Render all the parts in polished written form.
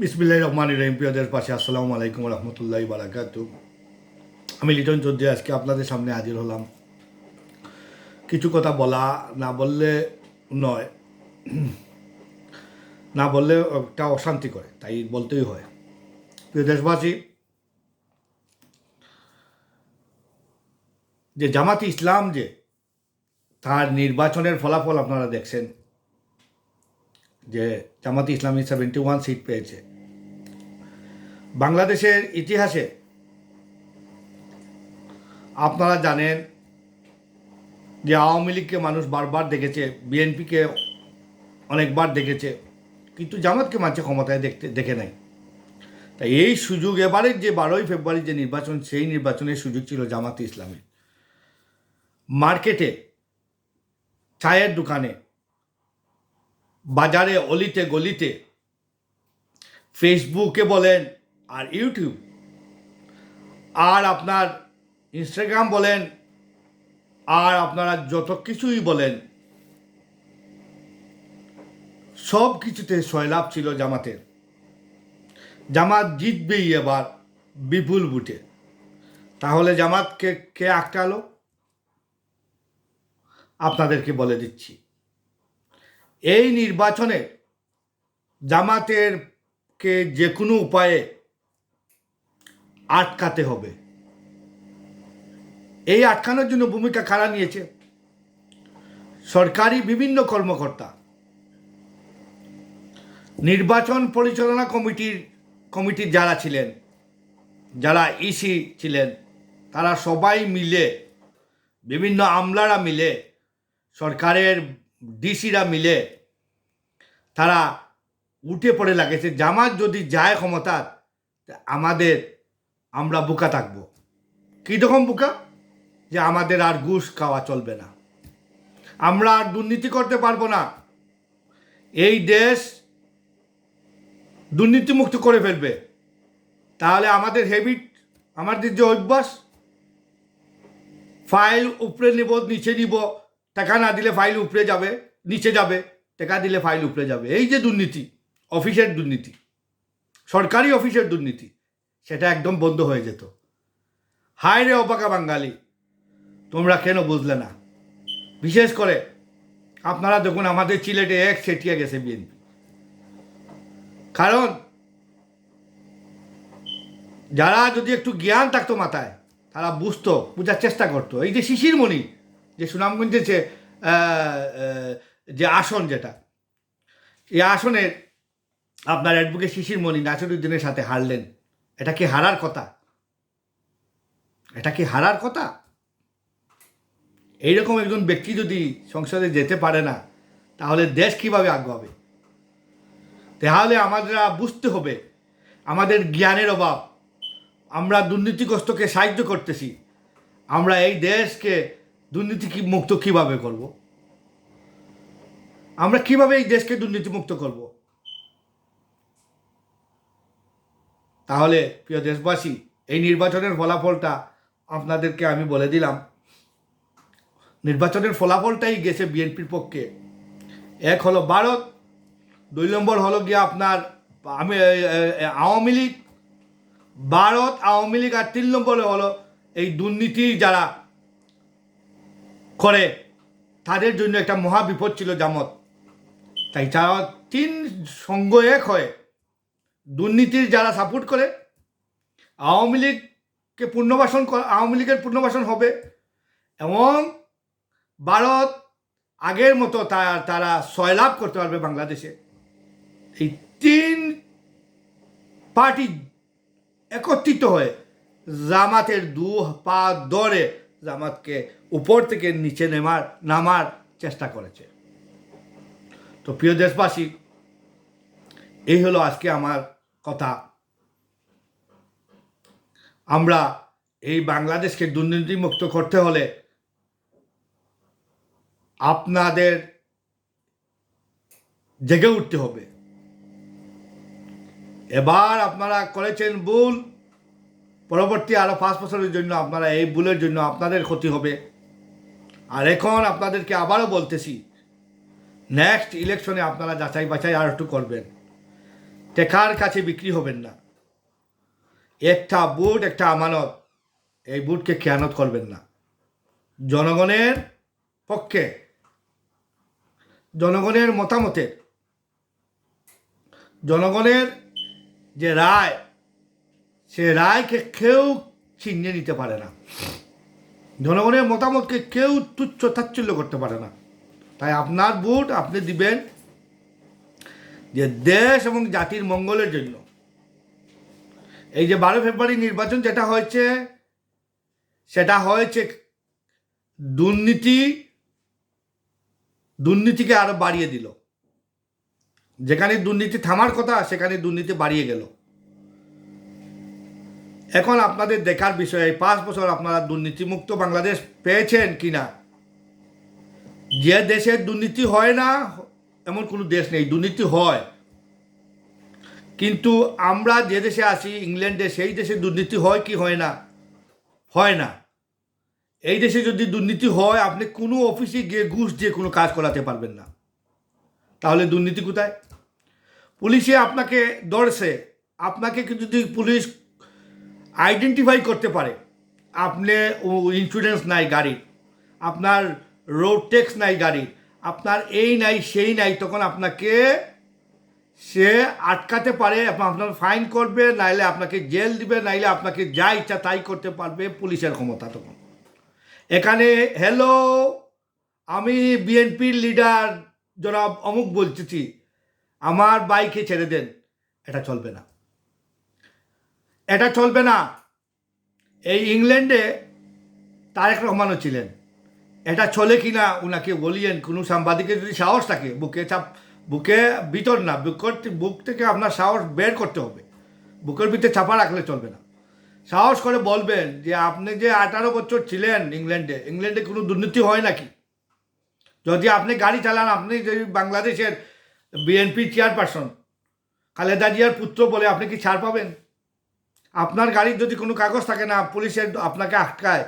বিসমিল্লাহির রহমানির রহিম। প্রিয় দেশবাসী, আসসালামু আলাইকুম রহমতুল্লাহি বারাকাতু। আমি লিটন চৌধুরী আজকে আপনাদের সামনে হাজির হলাম। কিছু কথা বলা না বললে নয়, না বললে একটা অশান্তি করে, তাই বলতেই হয়। প্রিয় দেশবাসী, যে জামাতি ইসলাম যে তার নির্বাচনের ফলাফল আপনারা দেখছেন, যে জামাতি ইসলামী 71 সিট পেয়েছে। বাংলাদেশের ইতিহাসে আপনারা জানেন যে আওয়ামী লীগকে মানুষ বারবার দেখেছে, বিএনপিকে অনেকবার দেখেছে, কিন্তু জামাতকে মানুষের ক্ষমতায় দেখে নাই। তাই এই সুযোগ, এবারের যে 12ই ফেব্রুয়ারি যে নির্বাচন, সেই নির্বাচনের সুযোগ ছিল জামাতে ইসলামী। মার্কেটে, চায়ের দোকানে, বাজারে, অলিতে গলিতে, ফেসবুকে বলেন আর ইউটিউব আর আপনার ইনস্টাগ্রাম বলেন আর আপনারা যত কিছুই বলেন, সব কিছুতে সয়লাভ ছিল জামাতের। জামাত জিতবেই এবার বিপুল ভোটে। তাহলে জামাতকে কে আটকালো? আপনাদেরকে বলে দিচ্ছি। এই নির্বাচনে জামাতের কে যে কোনো উপায়ে আটকাতে হবে। এই আটকানোর জন্য ভূমিকা কারা নিয়েছে? সরকারি বিভিন্ন কর্মকর্তা, নির্বাচন পরিচালনা কমিটির যারা ছিলেন, যারা ইসি ছিলেন, তারা সবাই মিলে, বিভিন্ন আমলারা মিলে, সরকারের ডিসিরা মিলে তারা উঠে পড়ে লাগেছে, জামাত যদি যায় ক্ষমতা আমরা বোকা থাকবো। কীরকম বোকা? যে আমাদের আর ঘুষ খাওয়া চলবে না, আমরা আর দুর্নীতি করতে পারবো না, এই দেশ দুর্নীতিমুক্ত করে ফেলবে। তাহলে আমাদের হ্যাবিট, আমাদের যে অভ্যাস, ফাইল উপরে নিব নিচে নিব, টাকা না দিলে ফাইল উপরে যাবে নিচে যাবে, টাকা দিলে ফাইল উপরে যাবে, এই যে দুর্নীতি, অফিসের দুর্নীতি, সরকারি অফিসের দুর্নীতি, সেটা একদম বন্ধ হয়ে যেত। হায় রে অবাকা বাঙালি, তোমরা কেন বুঝলে না? বিশেষ করে আপনারা দেখুন, আমাদের সিলেটে এক সেটিয়ে গেছে বিএনপি। কারণ যারা যদি একটু জ্ঞান থাকতো মাথায়, তারা বুঝতো, বোঝার চেষ্টা করতো। এই যে শিশিরমণি, যে সুনামগঞ্জের যে আসন, যেটা এই আসনের আপনার অ্যাডভোকেট শিশিরমণি নাসিরুদ্দিনের সাথে হারলেন, এটা কি হারার কথা? এটা কি হারার কথা? এইরকম একজন ব্যক্তি যদি সংসদে যেতে পারে না, তাহলে দেশ কিভাবে আগাবে? তাহলে আমাদের বুঝতে হবে আমাদের জ্ঞানের অভাব। আমরা দুর্নীতিগ্রস্তকে সাহায্য করতেছি, আমরা এই দেশকে দুর্নীতি মুক্ত কিভাবে করব? আমরা কিভাবে এই দেশকে দুর্নীতিমুক্ত করব? তাহলে প্রিয় দেশবাসী, এই নির্বাচনের ফলাফলটা আপনাদেরকে আমি বলে দিলাম। নির্বাচনের ফলাফলটাই গেছে বিএনপির পক্ষে। এক হলো ভারত, 2 নম্বর হলো গিয়ে আপনার আওয়ামী লীগ, ভারত, আওয়ামী লীগ, আর 3 নম্বরে হলো এই দুর্নীতি যারা করে তাদের জন্য একটা মহা বিপদ ছিল জামাত। তাই যারা 3 সঙ্গ এক হয়ে দুর্নীতির যারা সাপোর্ট করে, আওয়ামী লীগকে আওয়ামী লীগের পুনর্বাসন হবে, এবং ভারত আগের মতো তারা সয়লাভ করতে পারবে বাংলাদেশে। এই 3 পার্টি একত্রিত হয়ে জামাতের 2 পা ধরে জামাতকে উপর থেকে নিচে নামার চেষ্টা করেছে। তো প্রিয় দেশবাসী, এই হলো আজকে আমার কথা। আমরা এই বাংলাদেশকে দুর্নীতিমুক্ত করতে হলে আপনাদের জেগে উঠতে হবে। এবার আপনারা করেছেন ভুল, পরবর্তী আরও 5 বছরের জন্য আপনারা এই ভুলের জন্য আপনাদের ক্ষতি হবে। আর এখন আপনাদেরকে আবারও বলতেছি, নেক্সট ইলেকশনে আপনারা যাচাই বাছাই আর একটু করবেন। টেকার কাছে বিক্রি হবেন না। একটা ভোট একটা আমানত, এই ভোটকে খেয়ানত করবেন না। জনগণের পক্ষে, জনগণের মতামতের, জনগণের যে রায়, সে রায়কে কেউ ছিনিয়ে নিতে পারে না। জনগণের মতামতকে কেউ তুচ্ছ তাচ্ছিল্য করতে পারে না। তাই আপনার ভোট আপনি দিবেন যে দেশ এবং জাতির মঙ্গলের জন্য। এই যে 12 ফেব্রুয়ারি নির্বাচন যেটা হয়েছে, সেটা হয়েছে দুর্নীতিকে আরো বাড়িয়ে দিল। যেখানে দুর্নীতি থামার কথা সেখানে দুর্নীতি বাড়িয়ে গেল। এখন আপনাদের দেখার বিষয়, এই 5 বছর আপনারা দুর্নীতিমুক্ত বাংলাদেশ পেয়েছেন কিনা। যে দেশে দুর্নীতি হয় না এমন কোনো দেশ নেই, দুর্নীতি হয়। কিন্তু আমরা যে দেশে আছি, ইংল্যান্ডে, সেই দেশে দুর্নীতি হয় কি হয় না? হয় না। এই দেশে যদি দুর্নীতি হয়, আপনি কোনো অফিসে গিয়ে ঘুষ দিয়ে কোনো কাজ করাতে পারবেন না। তাহলে দুর্নীতি কোথায়? পুলিশে আপনাকে ধরছে, আপনাকে যদি পুলিশ আইডেন্টিফাই করতে পারে, আপনি ইন্স্যুরেন্স নাই গাড়ির, আপনার রোড ট্যাক্স নাই গাড়ির, আপনার এই নাই সেই নাই, তখন আপনাকে সে আটকাতে পারে, আপনার ফাইন করবে, নাইলে আপনাকে জেল দিবে, নাইলে আপনাকে যা ইচ্ছা তাই করতে পারবে পুলিশের ক্ষমতা তখন। এখানে হ্যালো, আমি বিএনপির লিডার জনাব অমুক বলতেছি, আমার বাইকে ছেড়ে দেন, এটা চলবে না, এটা চলবে না। এই ইংল্যান্ডে তারেক রহমানও ছিলেন, এটা চলে কিনা উনাকে বলিয়েন। কোনো সাংবাদিকের যদি সাহস থাকে, বুকে ভিতর না, বুক থেকে আপনার সাহস বের করতে হবে, বুকের ভিতরে চাপা রাখলে চলবে না। সাহস করে বলবেন যে আপনি যে 18 বছর ছিলেন ইংল্যান্ডে কোনো দুর্নীতি হয় নাকি? যদি আপনি গাড়ি চালান, আপনি যদি বাংলাদেশের বিএনপি চেয়ারপারসন খালেদা জিয়ার পুত্র বলে, আপনি কি ছাড় পাবেন? আপনার গাড়ির যদি কোনো কাগজ থাকে না, পুলিশের আপনাকে আটকায়।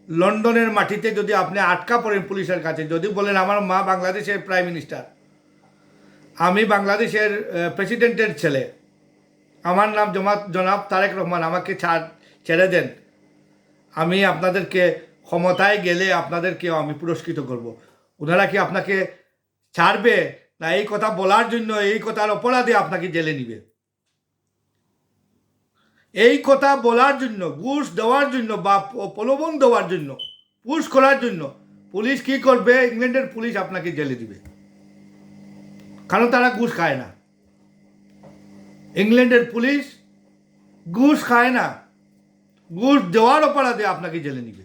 লন্ডনের মাটিতে যদি আপনি আটকা পড়েন পুলিশের কাছে, যদি বলেন আমার মা বাংলাদেশের প্রাইম মিনিস্টার, আমি বাংলাদেশের প্রেসিডেন্টের ছেলে, আমার নাম জনাব তারেক রহমান, আমাকে ছেড়ে দেন, আমি আপনাদেরকে ক্ষমতায় গেলে আপনাদেরকেও আমি পুরস্কৃত করব, ওনারা কি আপনাকে ছাড়বে? না এই কথা বলার জন্য, এই কথার অপরাধে আপনাকে জেলে নিবে? এই কথা বলার জন্য, ঘুষ দেওয়ার জন্য বা প্রলোভন দেওয়ার জন্য, পুশ করার জন্য পুলিশ কি করবে? ইংল্যান্ডের পুলিশ আপনাকে জেলে দিবে, কারণ তারা ঘুষ খায় না। ইংল্যান্ডের পুলিশ ঘুষ খায় না, ঘুষ দেওয়ার অপরাধে আপনাকে জেলে নিবে।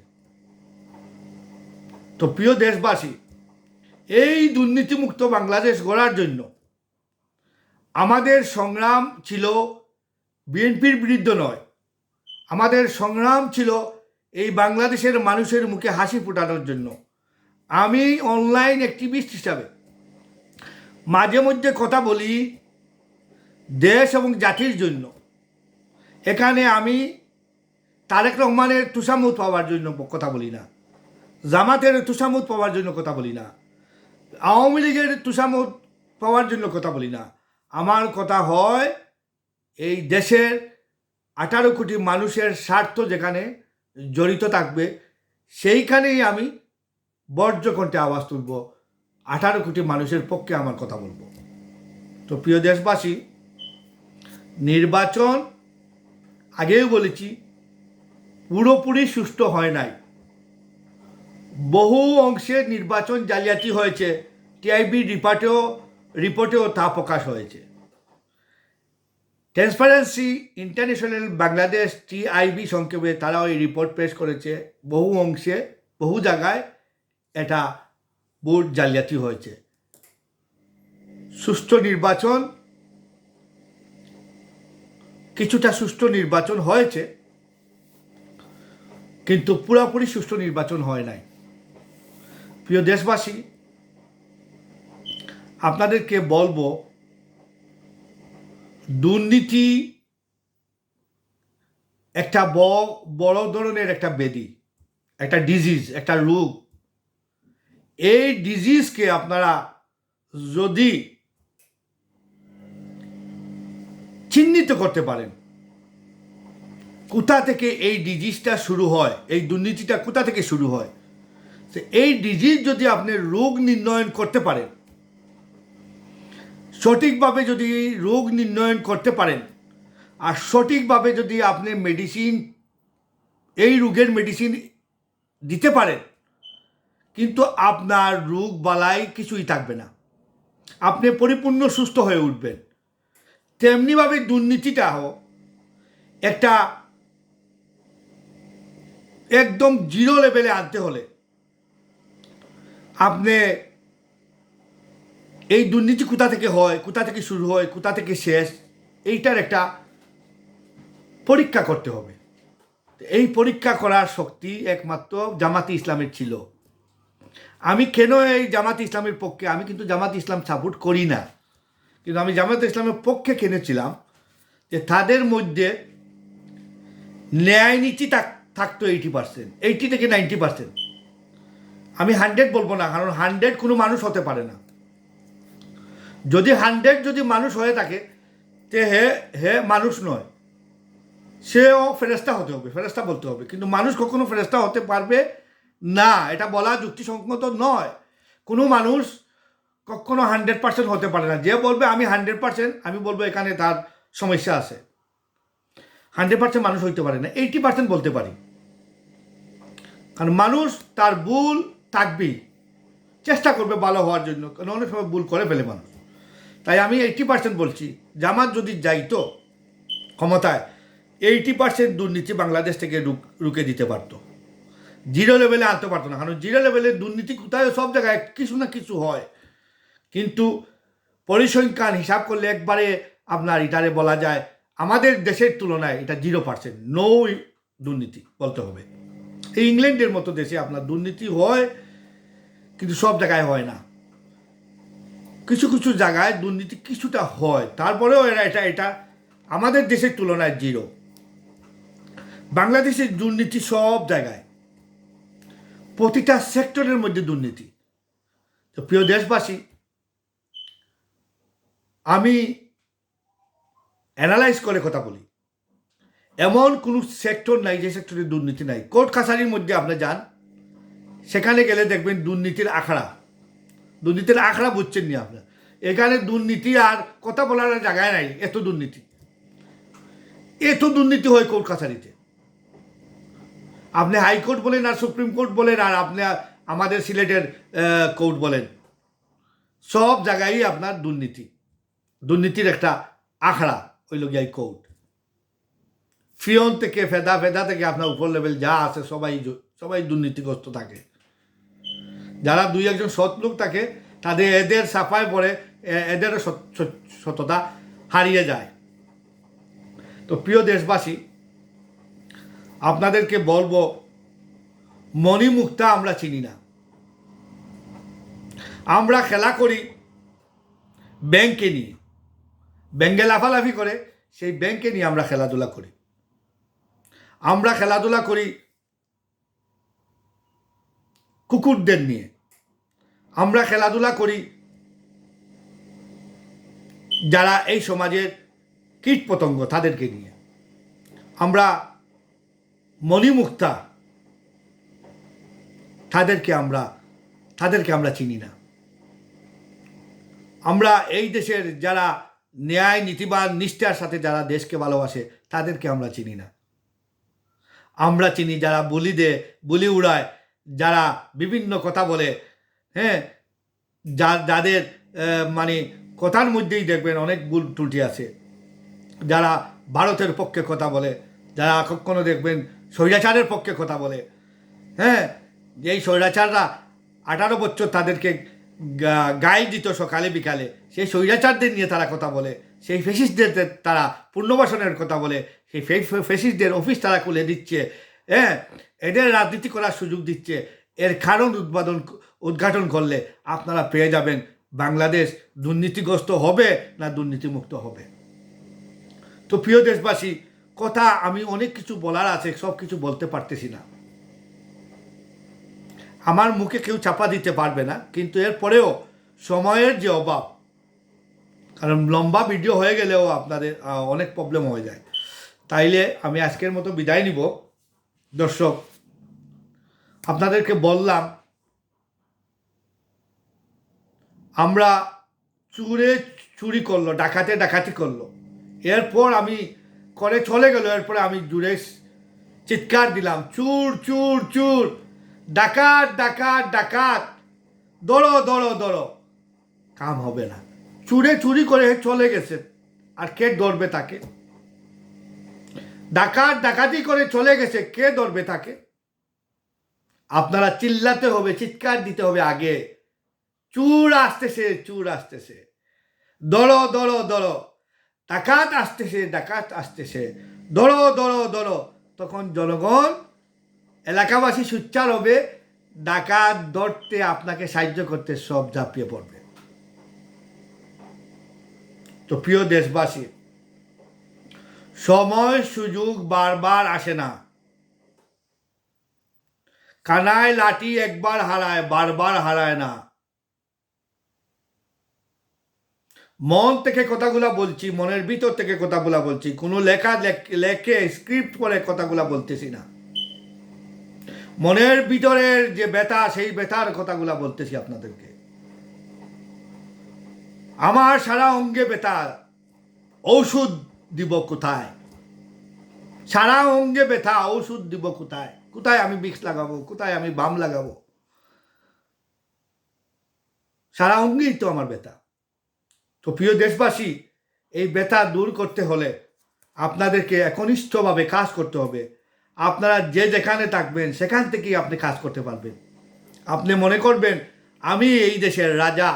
তো প্রিয় দেশবাসী, এই দুর্নীতিমুক্ত বাংলাদেশ গড়ার জন্য আমাদের সংগ্রাম ছিল বিএনপির বিরুদ্ধে নয়, আমাদের সংগ্রাম ছিল এই বাংলাদেশের মানুষের মুখে হাসি ফোটানোর জন্য। আমি অনলাইন অ্যাক্টিভিস্ট হিসাবে মাঝে মধ্যে কথা বলি দেশ এবং জাতির জন্য। এখানে আমি তারেক রহমানের তুষামত পাওয়ার জন্য কথা বলি না, জামাতের তুষামত পাওয়ার জন্য কথা বলি না, আওয়ামী লীগের তুষামত পাওয়ার জন্য কথা বলি না। আমার কথা হয় এই দেশের 18 কোটি মানুষের স্বার্থ যেখানে জড়িত থাকবে, সেইখানেই আমি বজ্রকণ্ঠে আওয়াজ তুলব, 18 কোটি মানুষের পক্ষে আমার কথা বলবো। তো প্রিয় দেশবাসী, নির্বাচন আগেও বলেছি পুরোপুরি সুষ্ঠু হয় নাই, বহু অংশে নির্বাচন জালিয়াতি হয়েছে, টিআইবি রিপোর্টেও তা প্রকাশ হয়েছে। ট্রান্সপারেন্সি ইন্টারন্যাশনাল বাংলাদেশ, টিআইবি সংক্ষেপে, তারাও এই রিপোর্ট পেশ করেছে। বহু অংশে, বহু জায়গায় এটা ভোট জালিয়াতি হয়েছে। সুষ্ঠু নির্বাচন, কিছুটা সুষ্ঠু নির্বাচন হয়েছে, কিন্তু পুরোপুরি সুষ্ঠু নির্বাচন হয় নাই। প্রিয় দেশবাসী, আপনাদেরকে বলবো, দুর্নীতি একটা বড় ধরনের একটা ব্যাধি, একটা ডিজিজ, একটা রোগ। এই ডিজিজকে আপনারা যদি চিহ্নিত করতে পারেন কোথা থেকে এই ডিজিজটা শুরু হয়, এই দুর্নীতিটা কোথা থেকে শুরু হয়। তো এই ডিজিজ যদি আপনি রোগ নির্ণয়ন করতে পারেন, সঠিকভাবে যদি রোগ নির্ণয়ন করতে পারেন, আর সঠিকভাবে যদি আপনি মেডিসিন, এই রোগের মেডিসিন দিতে পারেন, কিন্তু আপনার রোগ বালাই কিছুই থাকবে না, আপনি পরিপূর্ণ সুস্থ হয়ে উঠবেন। তেমনিভাবে দুর্নীতিটাও একটা একদম জিরো লেভেলে আনতে হলে আপনি এই দুর্নীতি কোথা থেকে হয়, কোথা থেকে শুরু হয়, কোথা থেকে শেষ, এইটার একটা পরীক্ষা করতে হবে। এই পরীক্ষা করার শক্তি একমাত্র জামাতে ইসলামের ছিল। আমি কেন এই জামাতে ইসলামের পক্ষে, আমি কিন্তু জামাতে ইসলাম সাপোর্ট করি না, কিন্তু আমি জামাতে ইসলামের পক্ষে কিনেছিলাম যে তাদের মধ্যে ন্যায় নীতি থাকতো 80%, 80 থেকে 90%। আমি 100 বলবো না, কারণ 100 কোনো মানুষ হতে পারে না। যদি 100 যদি মানুষ হয়ে থাকে তে হে মানুষ নয়, সেও ফেরেস্তা হতে হবে, ফেরেস্তা বলতে হবে। কিন্তু মানুষ কখনো ফেরেস্তা হতে পারবে না, এটা বলা যুক্তিসঙ্গত নয়। কোনো মানুষ কখনো 100% হতে পারে না। যে বলবে আমি 100%, আমি বলবো এখানে তার সমস্যা আছে। 100% মানুষ হইতে পারে না, 80% বলতে পারি। কারণ মানুষ তার ভুল থাকবেই, চেষ্টা করবে ভালো হওয়ার জন্য, কারণ অনেক সময় ভুল করে ফেলে মানুষ। তাই আমি 80% বলছি, জামাত যদি যাইতো ক্ষমতায়, 80% দুর্নীতি বাংলাদেশ থেকে রুখে দিতে পারতো, জিরো লেভেলে আনতে পারতো না। কারণ জিরো লেভেলে দুর্নীতি কোথায়, সব জায়গায় কিছু না কিছু হয়, কিন্তু পরিসংখ্যান হিসাব করলে একবারে আপনার এটারে বলা যায় আমাদের দেশের তুলনায় এটা 0%, নো দুর্নীতি বলতে হবে। এই ইংল্যান্ডের মতো দেশে আপনার দুর্নীতি হয়, কিন্তু সব জায়গায় হয় না, কিছু কিছু জায়গায় দুর্নীতি কিছুটা হয়, তারপরেও এটা আমাদের দেশের তুলনায় জিরো। বাংলাদেশের দুর্নীতি সব জায়গায়, প্রতিটা সেক্টরের মধ্যে দুর্নীতি। তো প্রিয় দেশবাসী, আমি অ্যানালাইজ করে কথা বলি, এমন কোনো সেক্টর নাই যে সেক্টরে দুর্নীতি নাই। কোর্ট কাছারির মধ্যে আপনি যান, সেখানে গেলে দেখবেন দুর্নীতির আখড়া। দুর্নীতির আখড়া বুঝছেন নি আপনার? এখানে দুর্নীতি আর কথা বলার জায়গায় নাই, এত দুর্নীতি, এত দুর্নীতি হয় কোর্ট কাছারিতে। আপনি হাইকোর্ট বলেন আর সুপ্রিম কোর্ট বলেন, আর আপনি আমাদের সিলেটের কোর্ট বলেন, সব জায়গায় আপনার দুর্নীতি, দুর্নীতির একটা আখড়া হইল গিয়ে কোর্ট। ফিয়ন থেকে ফেদা থেকে আপনার উপর লেভেল যা আছে সবাই দুর্নীতিগ্রস্ত থাকে। যারা 2-1 সৎ লোক থাকে, এদের সাফায় পড়ে, এদেরও সততা হারিয়ে যায়। তো প্রিয় দেশবাসী, আপনাদেরকে বলবো, মণিমুক্তা আমরা চিনি না। আমরা খেলা করি ব্যাংকে নিয়ে, ব্যাংকে লাফালাফি করে, সেই ব্যাংকে নিয়ে আমরা খেলাধুলা করি। আমরা খেলাধুলা করি কুকুরদের নিয়ে, আমরা খেলাধুলা করি যারা এই সমাজের কীট পতঙ্গ তাদেরকে নিয়ে। আমরা মণিমুক্তা, তাদেরকে আমরা চিনি না। আমরা এই দেশের যারা ন্যায় নীতিবান নিষ্ঠার সাথে যারা দেশকে ভালোবাসে, তাদেরকে আমরা চিনি না। আমরা চিনি যারা বুলি উড়ায়, যারা বিভিন্ন কথা বলে, হ্যাঁ, যাদের মানে কথার মধ্যেই দেখবেন অনেক ভুল ত্রুটি আছে, যারা ভারতের পক্ষে কথা বলে, যারা কখনো দেখবেন স্বৈরাচারের পক্ষে কথা বলে, হ্যাঁ, এই স্বৈরাচাররা 18 বছর তাদেরকে গায়ে দিত সকালে বিকালে, সেই স্বৈরাচারদের নিয়ে তারা কথা বলে, সেই ফেসিস্টদের তারা পুনর্বাসনের কথা বলে, সেই ফেসিস্টদের অফিস তারা খুলে দিচ্ছে, হ্যাঁ, এদের রাজনীতি করার সুযোগ দিচ্ছে। এর কারণ উদ্ঘাটন করলে আপনারা পেয়ে যাবেন বাংলাদেশ দুর্নীতিগ্রস্ত হবে না দুর্নীতিমুক্ত হবে। তো প্রিয় দেশবাসী, কথা আমি অনেক কিছু বলার আছে, সব কিছু বলতে পারতেছি না, আমার মুখে কেউ চাপা দিতে পারবে না, কিন্তু এরপরেও সময়ের যে অভাব, কারণ লম্বা ভিডিও হয়ে গেলেও আপনাদের অনেক প্রবলেম হয়ে যায়। তাইলে আমি আজকের মতো বিদায় নিব। দর্শক, আপনাদেরকে বললাম আমরা চুরি করলো, ডাকাতি করলো, এরপর আমি করে চলে গেল। এরপরে আমি জুড়ে চিৎকার দিলাম, চুর চুর চুর, ডাকাত ডাকাত ডাকাত, দৌড়ো দৌড়ো দৌড়ো। কাম হবে না। চুরি করে চলে গেছে, আর কে ধরবে তাকে? ডাকাতি করে চলে গেছে, কে ধরবে তাকে? আপনারা চিল্লাতে হবে, চিৎকার দিতে হবে আগে, চুর আসতেছে, চুর আসতেছে, দৌড়ো দৌড়ো দৌড়ো, ডাকাত আসতেছে, দৌড়ো দৌড়ো দৌড়ো। তখন জনগণ, এলাকাবাসী সোচ্চার হবে, ডাকাত ধরতে, আপনাকে সাহায্য করতে সব ঝাঁপিয়ে পড়বে। তো প্রিয় দেশবাসী, সময় সুযোগ বারবার আসে না। কানায় লাঠি একবার হারায়, বারবার হারায় না। মন থেকে কথাগুলা বলছি, মনের ভিতর থেকে কথাগুলা বলছি, কোনো লেখে স্ক্রিপ্ট করে কথাগুলা বলতেছি না। মনের ভিতরের যে ব্যথা, সেই ব্যথার কথাগুলা বলতেছি আপনাদেরকে। আমার সারা অঙ্গে ব্যথা, ঔষধ দিব কোথায়? সারা অঙ্গে ব্যথা, ঔষধ দিব কোথায়? কোথায় আমি বিক্স লাগাবো? কোথায় আমি বাম লাগাবো? সারা অঙ্গেই তো আমার ব্যথা। তো প্রিয় দেশবাসী, এই ব্যথা দূর করতে হলে আপনাদেরকে একনিষ্ঠভাবে কাজ করতে হবে। আপনারা যে যেখানে থাকবেন সেখান থেকেই আপনি কাজ করতে পারবেন। আপনি মনে করবেন আমি এই দেশের রাজা,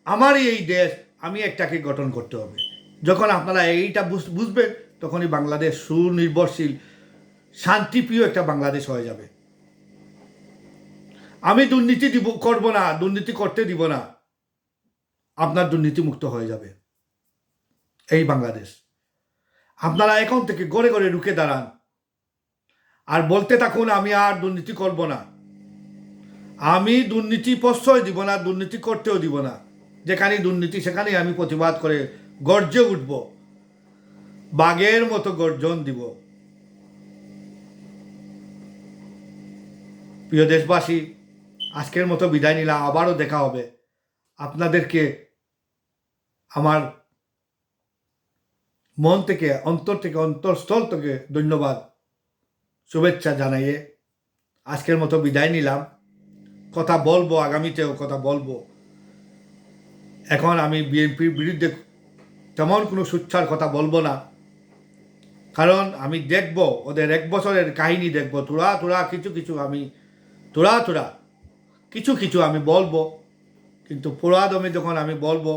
আমারই এই দেশ, আমি একটাকে গঠন করতে হবে। যখন আপনারা এইটা বুঝবেন, তখনই বাংলাদেশ সুনির্ভরশীল, শান্তিপ্রিয় একটা বাংলাদেশ হয়ে যাবে। আমি দুর্নীতি করব না, দুর্নীতি করতে দিব না, আপনার দুর্নীতিমুক্ত হয়ে যাবে এই বাংলাদেশ। আপনারা এখন থেকে গড়ে গড়ে রুখে দাঁড়ান, আর বলতে থাকুন আমি আর দুর্নীতি করব না, আমি দুর্নীতি প্রশ্রয় দিব না, দুর্নীতি করতেও দিব না। যেখানেই দুর্নীতি সেখানেই আমি প্রতিবাদ করে গর্জে উঠব, বাঘের মতো গর্জন দিব। প্রিয় দেশবাসী, আজকের মতো বিদায় নিলাম। আবারও দেখা হবে। আপনাদেরকে আমার মন থেকে, অন্তর থেকে, অন্তরস্থল থেকে ধন্যবাদ, শুভেচ্ছা জানাইয়ে আজকের মতো বিদায় নিলাম। কথা বলবো, আগামীতেও কথা বলবো। এখন আমি বিএনপির বিরুদ্ধে তেমন কোনো সুচ্ছার কথা বলবো না, কারণ আমি দেখব ওদের 1 বছরের কাহিনী দেখব। কিছু আমি বলবো, কিন্তু পুরাদমে যখন আমি বলবো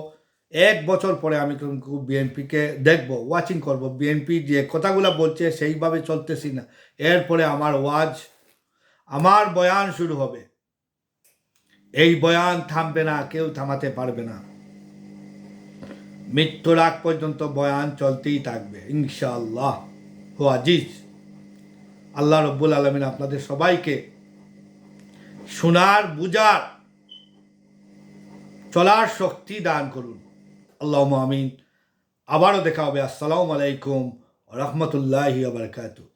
1 বছর পরে আমি বিএনপিকে দেখব, ওয়াচিং করব। বিএনপি যে কথাগুলো বলছে সেইভাবে চলতেছি না, এরপরে আমার বয়ান শুরু হবে। এই বয়ান থামবে না, কেউ থামাতে পারবে না। মৃত্যুর আগ পর্যন্ত বয়ান চলতেই থাকবে ইনশাআল্লাহ। ও আজিজ, আল্লাহ রব্বুল আলামিন আপনাদের সবাইকে শোনার, বুঝার, চলার শক্তি দান করুন। আল্লাহুম্মা আমিন। আবারও দেখা হবে। আসসালামু আলাইকুম ওয়া রাহমাতুল্লাহি ওয়া বারাকাতুহু।